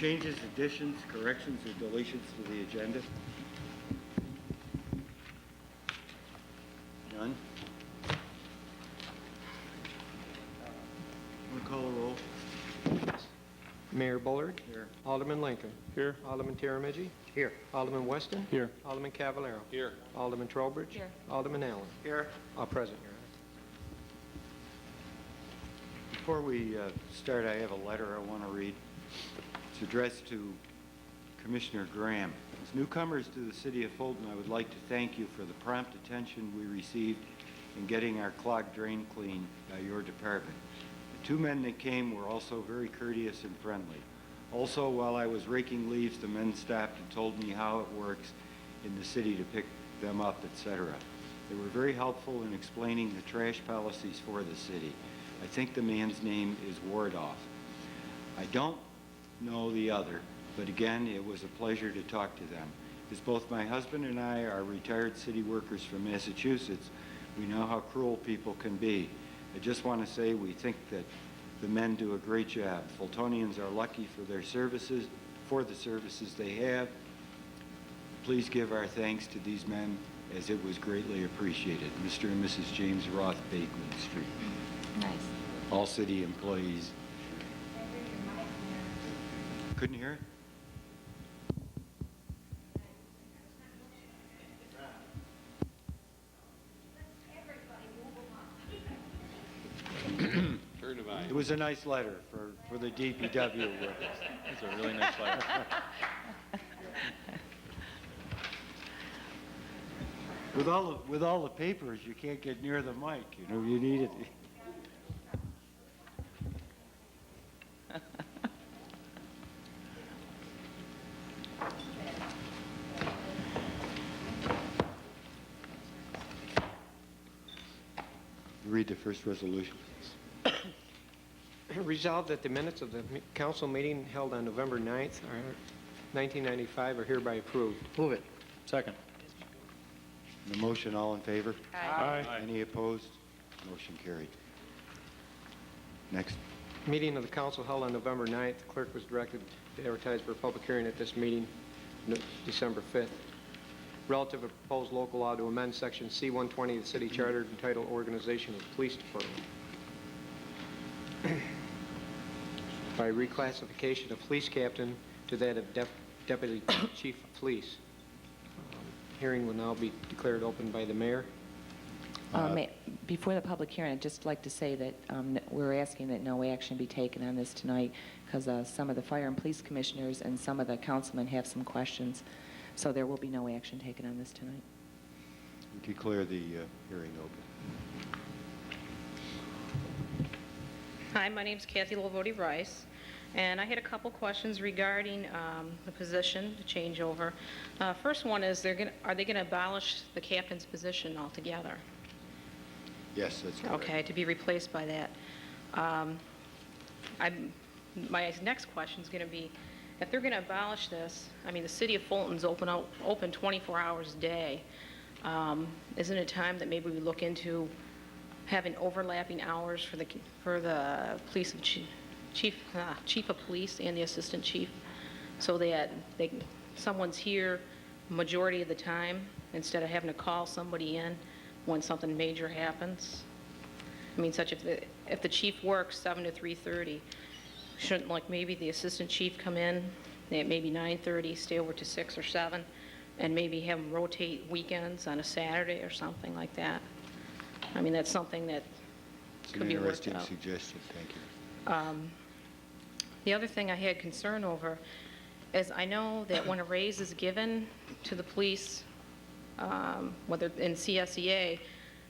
changes, additions, corrections, or deletions to the agenda? None? Want to call a roll? Mayor Bullard. Here. Alderman Lincoln. Here. Alderman Taramigi. Here. Alderman Weston. Here. Alderman Cavallaro. Here. Alderman Trowbridge. Here. Alderman Allen. Here. All present, Your Honor. Before we start, I have a letter I want to read. It's addressed to Commissioner Graham. As newcomers to the city of Fulton, I would like to thank you for the prompt attention we received in getting our clogged drain cleaned by your department. The two men that came were also very courteous and friendly. Also, while I was raking leaves, the men stopped and told me how it works in the city to pick them up, etc. They were very helpful in explaining the trash policies for the city. I think the man's name is Wardoff. I don't know the other, but again, it was a pleasure to talk to them. As both my husband and I are retired city workers from Massachusetts, we know how cruel people can be. I just want to say we think that the men do a great job. Fultonians are lucky for their services, for the services they have. Please give our thanks to these men, as it was greatly appreciated. Mr. and Mrs. James Roth, Bateman Street. Nice. All city employees. Couldn't hear it? Turn to mine. It was a nice letter for the DPW workers. That's a really nice letter. With all the papers, you can't get near the mic. You know, you need it. Read the first resolution. Resolved that the minutes of the council meeting held on November 9th, 1995 are hereby approved. Move it. Second. The motion, all in favor? Aye. Any opposed? Motion carried. Next. Meeting of the council held on November 9th. The clerk was directed to advertise for a public hearing at this meeting, December 5th. Relative to proposed local law to amend Section C-120 of the City Charter entitled Organization of the Police Department by reclassification of police captain to that of deputy chief of police. Hearing will now be declared open by the mayor. Before the public hearing, I'd just like to say that we're asking that no action be taken on this tonight because some of the fire and police commissioners and some of the councilmen have some questions. So there will be no action taken on this tonight. Declare the hearing open. Hi, my name's Kathy Lavodi Rice, and I had a couple questions regarding the position, the changeover. First one is, are they going to abolish the captain's position altogether? Yes, that's correct. Okay, to be replaced by that. My next question is going to be, if they're going to abolish this, I mean, the city of Fulton's open 24 hours a day. Isn't it time that maybe we look into having overlapping hours for the police chief of police and the assistant chief, so that someone's here majority of the time instead of having to call somebody in when something major happens? I mean, such if the chief works 7 to 3:30, shouldn't like maybe the assistant chief come in at maybe 9:30, stay over to 6 or 7, and maybe have them rotate weekends on a Saturday or something like that? I mean, that's something that could be worked out. It's an interesting suggestion. Thank you. The other thing I had concern over is I know that when a raise is given to the police, whether in CSEA,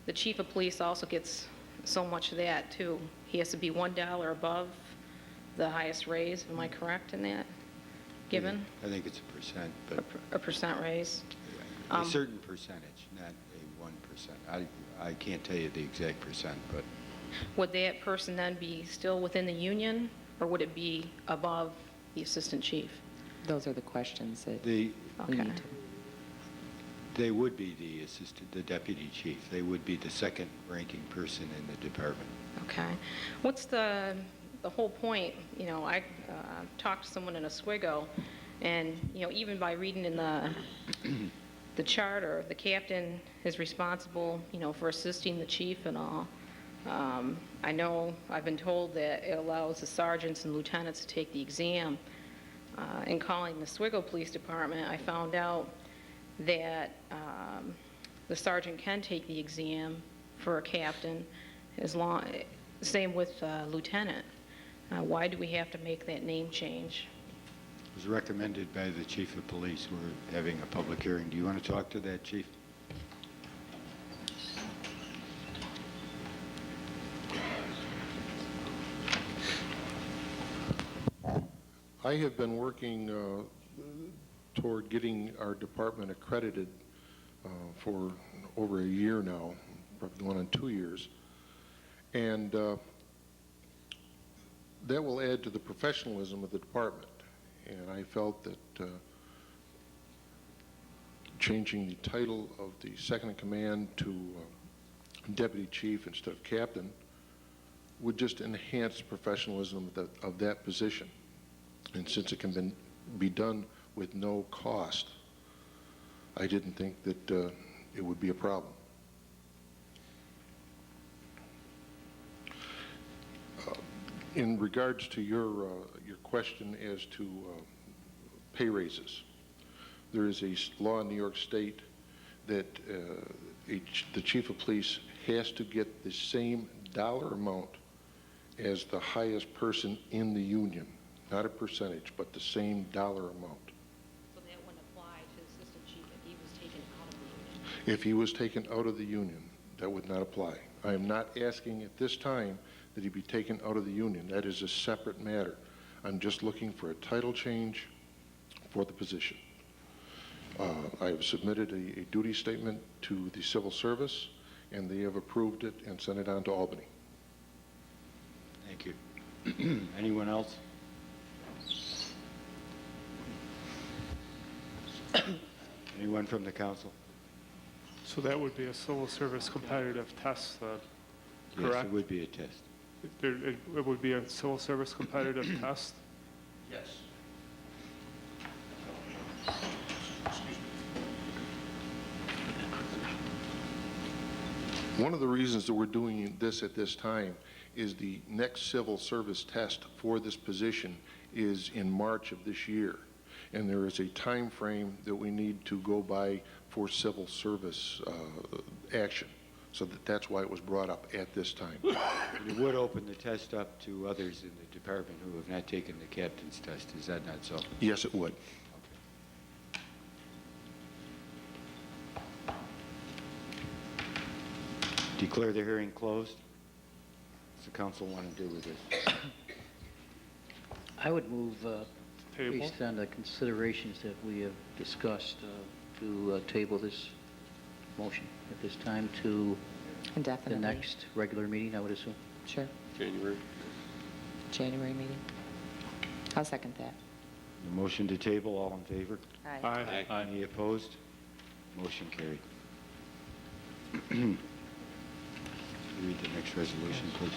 the chief of police also gets so much of that too. He has to be $1 above the highest raise. Am I correct in that given? I think it's a percent, but A percent raise? a certain percentage, not a 1%. I can't tell you the exact percent, but Would that person then be still within the union, or would it be above the assistant chief? Those are the questions that the we Okay. need to... they would be the deputy chief. They would be the second ranking person in the department. Okay. What's the whole point? You know, talked to someone in Oswego, and, even by reading in the charter, the captain is responsible, for assisting the chief and all. I know, I've been told that it allows the sergeants and lieutenants to take the exam. In calling the Oswego Police Department, I found out that the sergeant can take the exam for a captain, same with lieutenant. Why do we have to make that name change? It was recommended by the chief of police. We're having a public hearing. Do you want to talk to that, chief? I have been working toward getting our department accredited for over a year now, probably going on 2 years. And that will add to the professionalism of the department. And I felt that changing the title of the second in command to deputy chief instead of captain would just enhance the professionalism of that position. And since it can be done with no cost, I didn't think that it would be a problem. In regards to your question as to pay raises, there is a law in New York State that the chief of police has to get the same dollar amount as the highest person in the union, not a percentage, but the same dollar amount. So that wouldn't apply to assistant chief if he was taken out of the union? If he was taken out of the union, that would not apply. I am not asking at this time that he be taken out of the union. That is a separate matter. I'm just looking for a title change for the position. I have submitted a duty statement to the civil service, and they have approved it and sent it on to Albany. Thank you. Anyone else? Anyone from the council? So that would be a civil service competitive test, Yes, correct? it would be a test. It would be a civil service competitive test? Yes. One of the reasons that we're doing this at this time is the next civil service test for this position is in March of this year. And there is a time frame that we need to go by for civil service action. So that's why it was brought up at this time. It would open the test up to others in the department who have not taken the captain's test. Is that not so? Yes, it would. Declare the hearing closed. What's the council want to do with this? I would move, Table? based on the considerations that we have discussed, to table this motion at this time to the Indefinitely. next regular meeting, I would assume. Sure. January. January meeting. I'll second that. The motion to table, all in favor? Aye. Aye. Any opposed? Motion carried. Read the next resolution, please.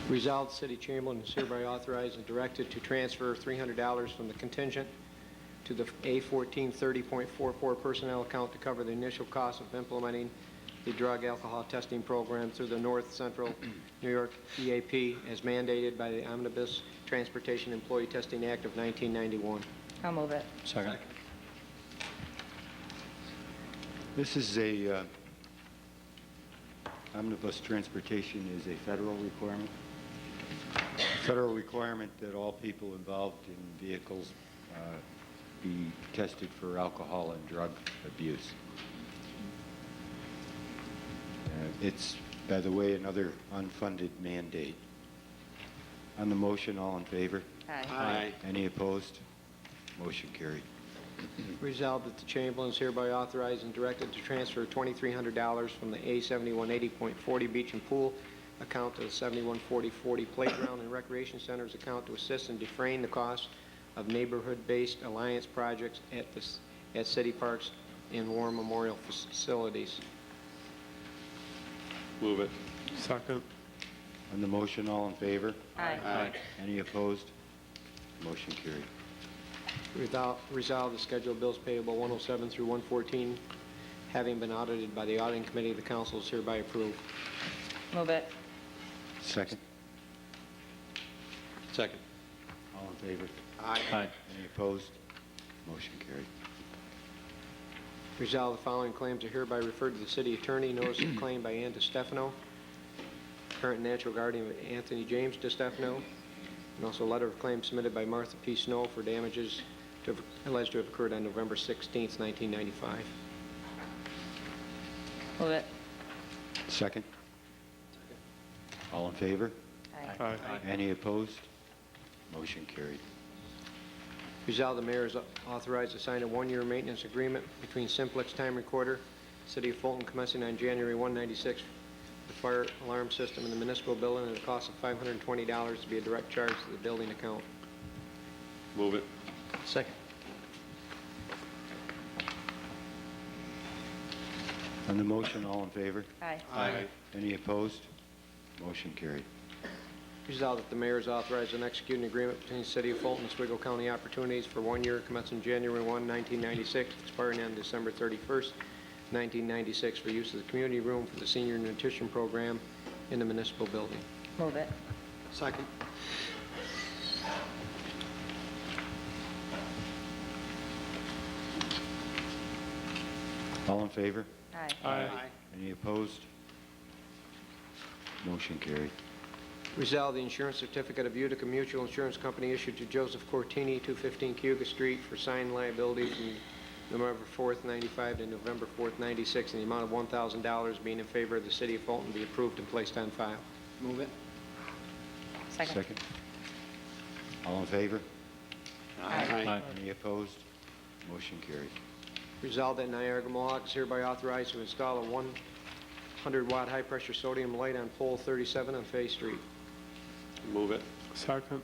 Resolved, City Chamberlain is hereby authorized and directed to transfer $300 from the contingent to the A1430.44 personnel account to cover the initial cost of implementing the drug alcohol testing program through the North Central New York EAP as mandated by the Omnibus Transportation Employee Testing Act of 1991. I'll move it. Second. This is a, omnibus transportation is a federal requirement. Federal requirement that all people involved in vehicles be tested for alcohol and drug abuse. It's, by the way, another unfunded mandate. On the motion, all in favor? Aye. Any opposed? Motion carried. Resolved that the Chamberlain is hereby authorized and directed to transfer $2,300 from the A7180.40 Beach and Pool account to the 714040 Playground and Recreation Centers account to assist in defraying the cost of neighborhood-based alliance projects at City Parks and War Memorial Facilities. Move it. Second. On the motion, all in favor? Aye. Any opposed? Motion carried. Resolve the schedule of bills payable 107 through 114, having been audited by the auditing committee of the council, is hereby approved. Move it. Second. Second. All in favor? Aye. Any opposed? Motion carried. Resolve the following claims are hereby referred to the city attorney. Notice of claim by Ann DiStefano, current natural guardian of Anthony James DiStefano, and also a letter of claim submitted by Martha P. Snow for damages alleged to have occurred on November 16, 1995. Move it. Second. All in favor? Aye. Any opposed? Motion carried. Resolve the mayor is authorized to sign a one-year maintenance agreement between Simplex Time Recorder, City of Fulton, commencing on January 1, 1996, the fire alarm system in the municipal building at a cost of $520 to be a direct charge to the building account. Move it. Second. On the motion, all in favor? Aye. Aye. Any opposed? Motion carried. Resolved that the mayor is authorized to execute an agreement between the City of Fulton and Oswego County Opportunities for 1 year commencing January 1, 1996, expiring on December 31st, 1996, for use of the community room for the senior nutrition program in the municipal building. Move it. Second. All in favor? Aye. Aye. Any opposed? Motion carried. Resolve the insurance certificate of Utica Mutual Insurance Company issued to Joseph Cortini, 215 Cuga Street, for signed liability from November 4th, 95 to November 4th, 96, in the amount of $1,000, being in favor of the City of Fulton, be approved and placed on file. Move it. Second. All in favor? Aye. Any opposed? Motion carried. Resolved that Niagara Mohawk is hereby authorized to install a 100-watt high-pressure sodium light on pole 37 on Fay Street. Move it. Second.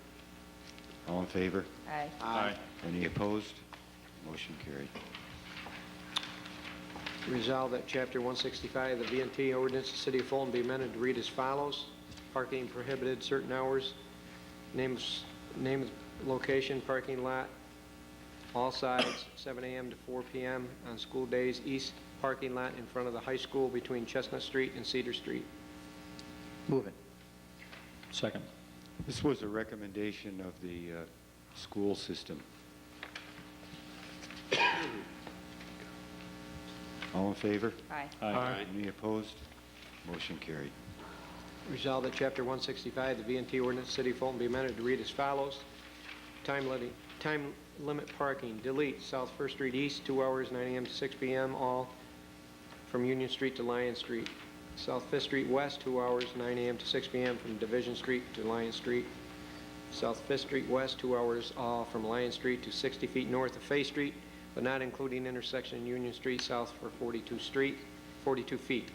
All in favor? Aye. Aye. Any opposed? Motion carried. Resolved that Chapter 165 of the V&T ordinance of the City of Fulton be amended to read as follows. Parking prohibited certain hours. Name of location, parking lot, all sides, 7 a.m. to 4 p.m. on school days, east parking lot in front of the high school between Chestnut Street and Cedar Street. Move it. Second. This was a recommendation of the school system. All in favor? Aye. Aye. Any opposed? Motion carried. Resolved that Chapter 165 of the V&T ordinance of the City of Fulton be amended to read as follows. Time limit parking, delete South First Street East, 2 hours, 9 a.m. to 6 p.m., all from Union Street to Lion Street. South Fifth Street West, 2 hours, 9 a.m. to 6 p.m. from Division Street to Lion Street. South Fifth Street West, 2 hours, all from Lion Street to 60 feet north of Fay Street, but not including intersection Union Street south for 42 feet.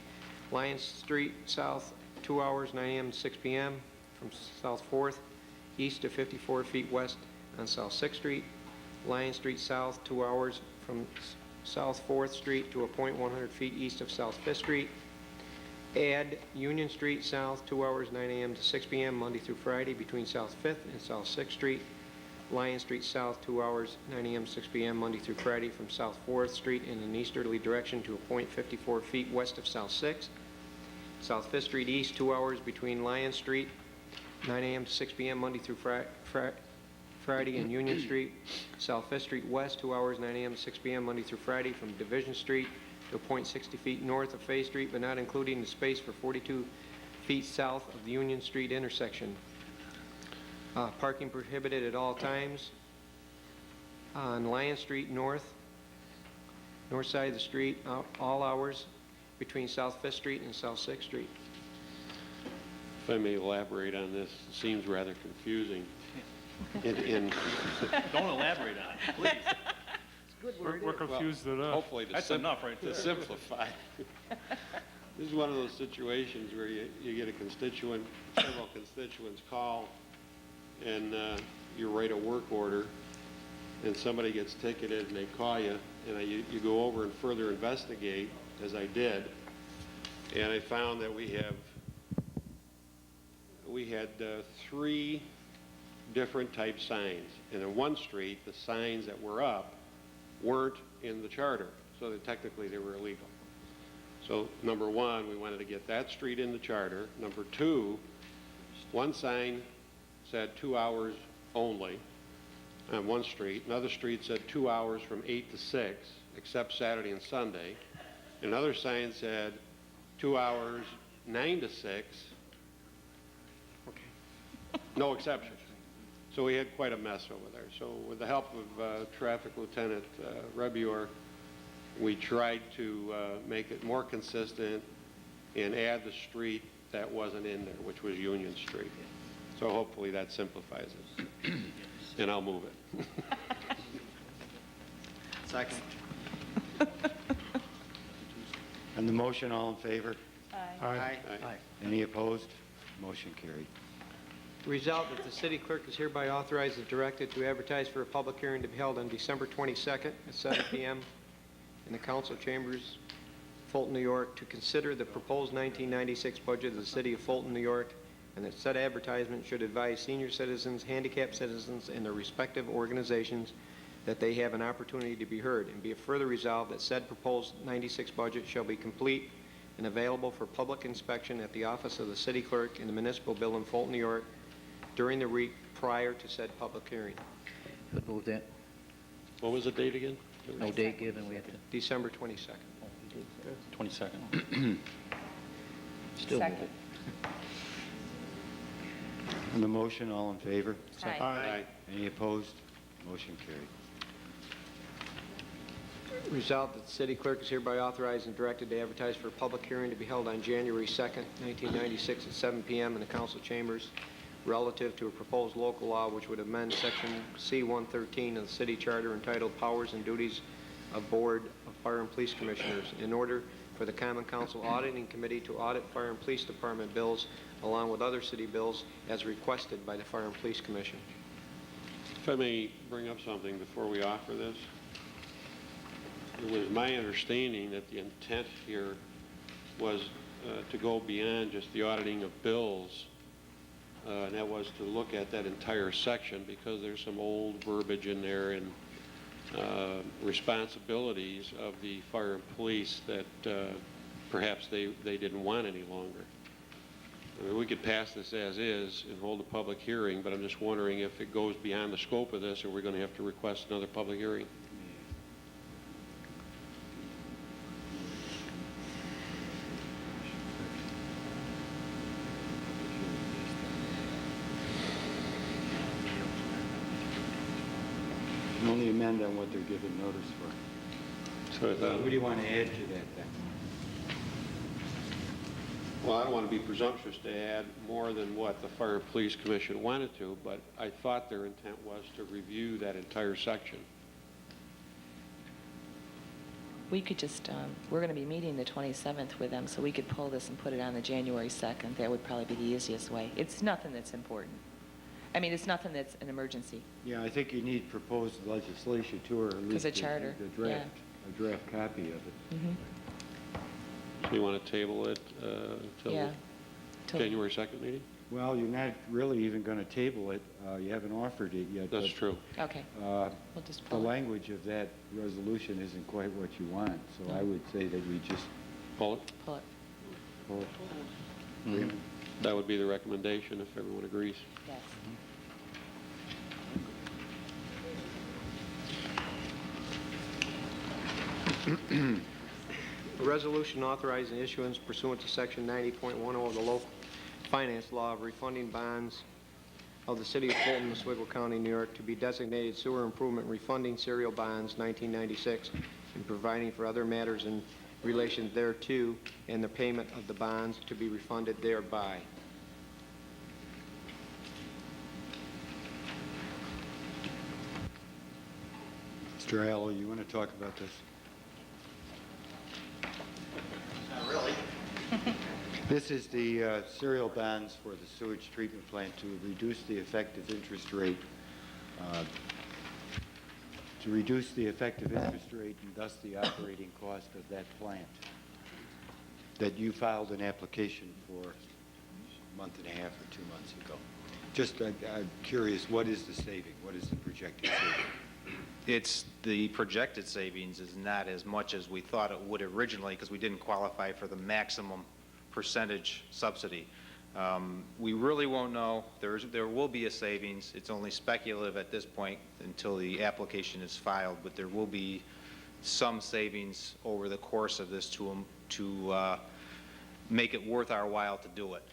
Lion Street South, 2 hours, 9 a.m. to 6 p.m. from South 4th, east to 54 feet west on South 6th Street. Lion Street South, 2 hours from South 4th Street to a point 100 feet east of South 5th Street. Add Union Street South, 2 hours, 9 a.m. to 6 p.m. Monday through Friday between South 5th and South 6th Street. Lion Street South, 2 hours, 9 a.m. to 6 p.m. Monday through Friday from South 4th Street in an easterly direction to a point 54 feet west of South 6th. South 5th Street East, 2 hours between Lion Street, 9 a.m. to 6 p.m. Monday through Friday, and Union Street. South 5th Street West, 2 hours, 9 a.m. to 6 p.m. Monday through Friday from Division Street to a point 60 feet north of Fay Street, but not including the space for 42 feet south of the Union Street intersection. Parking prohibited at all times on Lion Street north side of the street, all hours between South 5th Street and South 6th Street. If I may elaborate on this, it seems rather confusing. Don't elaborate on it, please. We're confused enough. Hopefully That's enough right there. to simplify. This is one of those situations where you get a constituent, several constituents call, and you write a work order, and somebody gets ticketed and they call you, and you go over and further investigate, as I did, and I found that we had 3 different type signs. And in one street, the signs that were up weren't in the charter, so that technically they were illegal. So number 1, we wanted to get that street in the charter. Number 2, one sign said 2 hours only on one street. Another street said 2 hours from 8 to 6, except Saturday and Sunday. Another sign said 2 hours, 9 to 6, no exceptions. So we had quite a mess over there. So with the help of Traffic Lieutenant Rebuor, we tried to make it more consistent and add the street that wasn't in there, which was Union Street. So hopefully that simplifies it. And I'll move it. Second. On the motion, all in favor? Aye. Aye. Any opposed? Motion carried. Resolved that the city clerk is hereby authorized and directed to advertise for a public hearing to be held on December 22nd at 7 p.m. in the council chambers, Fulton, New York, to consider the proposed 1996 budget of the city of Fulton, New York, and that said advertisement should advise senior citizens, handicapped citizens, and their respective organizations that they have an opportunity to be heard, and be it further resolved that said proposed 96 budget shall be complete and available for public inspection at the office of the city clerk in the municipal building, Fulton, New York, during the week prior to said public hearing. Would move that. What was the date again? No date given, we have to... December 22nd. 22nd. Still move Second. it. On the motion, all in favor? Aye. Aye. Any opposed? Motion carried. Resolved that the city clerk is hereby authorized and directed to advertise for a public hearing to be held on January 2nd, 1996 at 7 p.m. in the council chambers relative to a proposed local law which would amend Section C-113 of the city charter entitled Powers and Duties of Board of Fire and Police Commissioners in order for the Common Council Auditing Committee to audit Fire and Police Department bills along with other city bills as requested by the Fire and Police Commission. If I may bring up something before we offer this. It was my understanding that the intent here was to go beyond just the auditing of bills, and that was to look at that entire section because there's some old verbiage in there and responsibilities of the fire and police that perhaps they didn't want any longer. I mean, we could pass this as is and hold a public hearing, but I'm just wondering if it goes beyond the scope of this, or we're going to have to request another public hearing. You can only amend on what they're given notice for. So What do you want to add to that then? well, I don't want to be presumptuous to add more than what the Fire and Police Commission wanted to, but I thought their intent was to review that entire section. We could just, we're going to be meeting the 27th with them, so we could pull this and put it on the January 2nd. That would probably be the easiest way. It's nothing that's important. I mean, it's nothing that's an emergency. Yeah, I think you need proposed legislation too, or at least a charter, a draft copy of it. Mm-hmm. So you want to table it till Yeah. Till- January 2nd meeting? Well, you're not really even going to table it. You haven't offered it yet. That's but, true. Okay. We'll just the pull it. language of that resolution isn't quite what you want, so I would say that we just Pull it? Pull it. pull it. Mm-hmm. That would be the recommendation if everyone agrees. Yes. A resolution authorizing issuance pursuant to Section 90.10 of the local finance law of refunding bonds of the City of Fulton, Oswego County, New York, to be designated sewer improvement refunding serial bonds 1996, and providing for other matters in relation thereto, and the payment of the bonds to be refunded thereby. Mr. Allo, you want to talk about this? Not really. This is the serial bonds for the sewage treatment plant to reduce the effective interest rate to reduce the effective interest rate and thus the operating cost of that plant that you filed an application for a month and a half or 2 months ago. Just, I'm curious, what is the saving? What is the projected saving? It's the projected savings is not as much as we thought it would originally because we didn't qualify for the maximum percentage subsidy. We really won't know. There will be a savings. It's only speculative at this point until the application is filed, but there will be some savings over the course of this to make it worth our while to do it.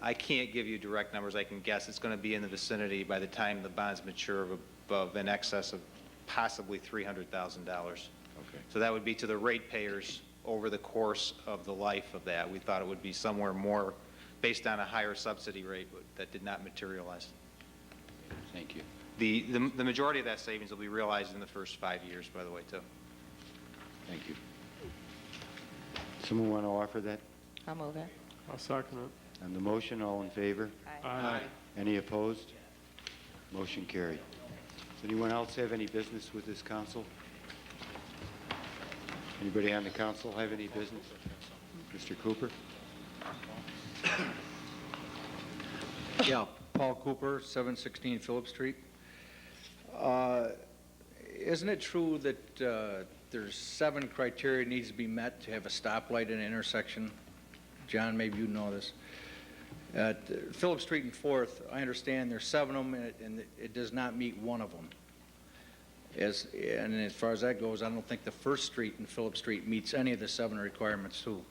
I can't give you direct numbers. I can guess it's going to be in the vicinity by the time the bonds mature of in excess of possibly $300,000. Okay. So that would be to the ratepayers over the course of the life of that. We thought it would be somewhere more based on a higher subsidy rate, but that did not materialize. Thank you. The majority of that savings will be realized in the first 5 years, by the way, too. Thank you. Someone want to offer that? I'll move it. I'll second it. On the motion, all in favor? Aye. Any opposed? Motion carried. Does anyone else have any business with this council? Anybody on the council have any business? Mr. Cooper? Yeah, Paul Cooper, 716 Phillip Street. Isn't it true that there's 7 criteria needs to be met to have a stoplight in an intersection? John, maybe you know this. At Phillip Street and 4th, I understand there's 7 of them, and it does not meet one of them. And as far as that goes, I don't think the 1st Street and Phillip Street meets any of the 7 requirements too.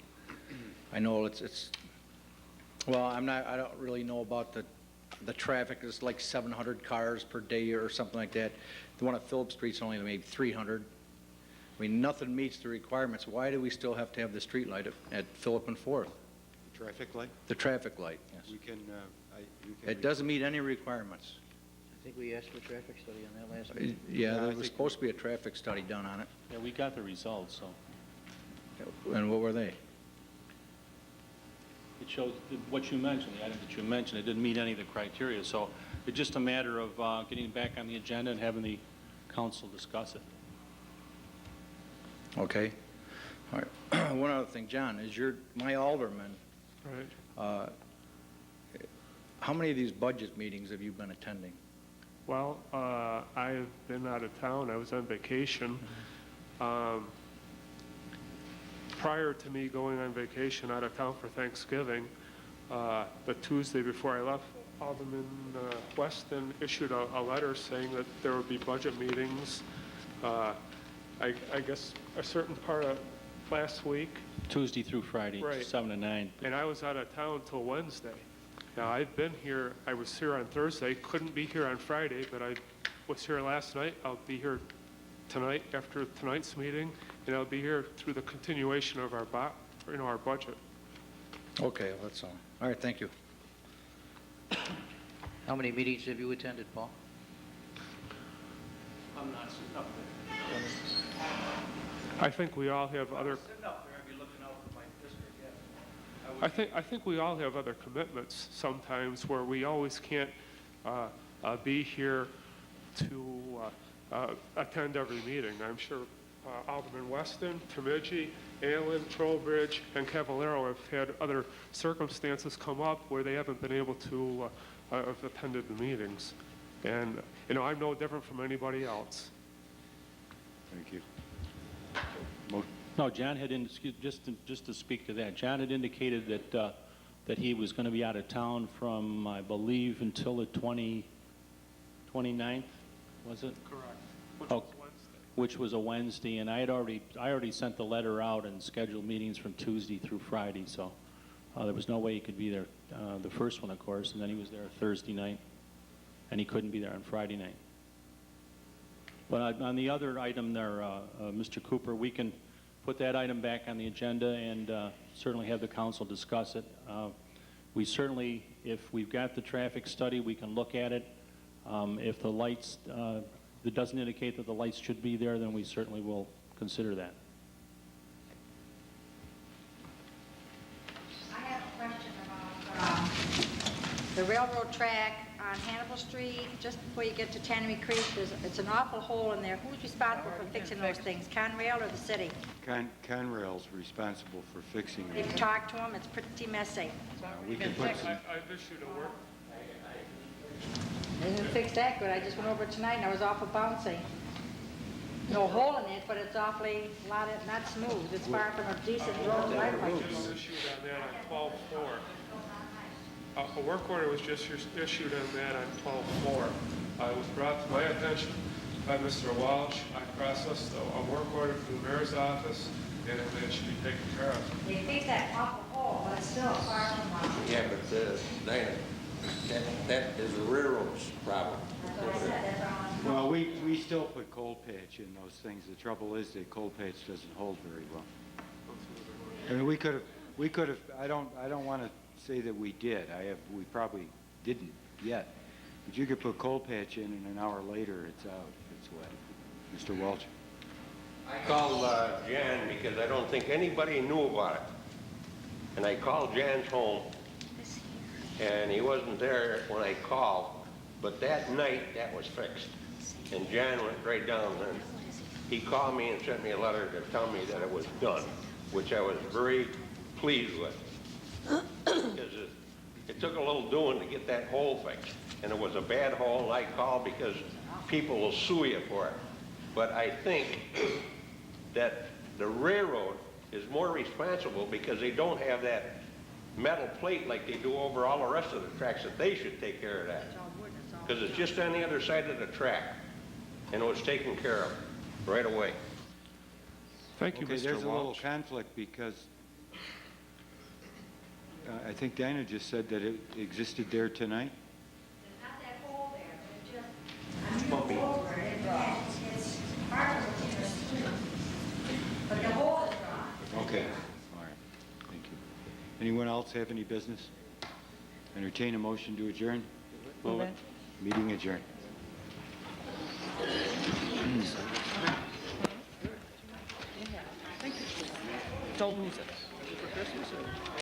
I know it's well, I don't really know about the traffic. It's like 700 cars per day or something like that. The one at Phillip Street's only maybe 300. I mean, nothing meets the requirements. Why do we still have to have the street light at Phillip and 4th? Traffic light? The traffic light, yes. We can, It doesn't meet any requirements. I think we asked for a traffic study on that last meeting. Yeah, there was supposed to be a traffic study done on it. Yeah, we got the results, so. And what were they? It shows what you mentioned, the item that you mentioned. It didn't meet any of the criteria, so it's just a matter of getting it back on the agenda and having the council discuss it. Okay. All right. One other thing, John, is my alderman. Right. How many of these budget meetings have you been attending? Well, I've been out of town. I was on vacation. Prior to me going on vacation out of town for Thanksgiving, the Tuesday before I left, Alderman Weston issued a letter saying that there would be budget meetings, I guess a certain part of last week. Tuesday through Friday, Right. 7 to 9. And I was out of town till Wednesday. Now, I've been here, I was here on Thursday, couldn't be here on Friday, but I was here last night. I'll be here tonight after tonight's meeting, and I'll be here through the continuation of our budget. Okay, that's all. All right, thank you. How many meetings have you attended, Paul? I'm not sitting up there. I think we all have other. I think we all have other commitments sometimes where we always can't be here to attend every meeting. I'm sure Alderman Weston, Tomidji, Allen, Trowbridge, and Cavallero have had other circumstances come up where they haven't been able to have attended the meetings. And, I'm no different from anybody else. Thank you. No, John had, just to speak to that, John had indicated that he was going to be out of town from, I believe, until the 29th, was it? Correct. Which was a Wednesday, and I already sent the letter out and scheduled meetings from Tuesday through Friday, so there was no way he could be there the first one, of course, and then he was there Thursday night, and he couldn't be there on Friday night. But on the other item there, Mr. Cooper, we can put that item back on the agenda and certainly have the council discuss it. We certainly, if we've got the traffic study, we can look at it. If the lights, if it doesn't indicate that the lights should be there, then we certainly will consider that. I have a question about the railroad track on Hannibal Street, just before you get to Tannery Creek, it's an awful hole in there. Who's responsible for fixing those things, Conrail or the city? Conrail's responsible for fixing it. They've talked to them, it's pretty messy. We can put some, I've issued a work, They didn't fix that good. I just went over it tonight and I was awful bouncy. No hole in it, but it's awfully, not smooth. It's far from a decent road right away. just issued on that on 12/4. A work order was just issued on that on 12/4. It was brought to my attention by Mr. Walsh. I processed a work order from the mayor's office, and it should be taken care of. They fixed that awful hole, but it's still far from one. Yeah, but Diana, that is the railroad's problem. That's what I said, that's all. well, we still put cold patch in those things. The trouble is the cold patch doesn't hold very well. I mean, we could have, I don't want to say that we did. We probably didn't yet. But you could put cold patch in and an hour later it's out if it's wet. Mr. Welch? I called Jan because I don't think anybody knew about it. And I called Jan's home, and he wasn't there when I called, but that night that was fixed. And Jan went right down and he called me and sent me a letter to tell me that it was done, which I was very pleased with. Because it took a little doing to get that hole fixed. And it was a bad hole, and I called because people will sue you for it. But I think that the railroad is more responsible because they don't have that metal plate like they do over all the rest of the tracks, that they should take care of that. Because it's just on the other side of the track, and it was taken care of right away. Thank you, Okay, Mr. there's a little Walsh. conflict because I think Dinah just said that it existed there tonight. There's not that hole there, but it just, I'm over it, and it's hard to look in the street. But the hole is gone. Okay, all right, thank you. Anyone else have any business? Entertain a motion to adjourn? Move it. Meeting adjourned. Don't lose it.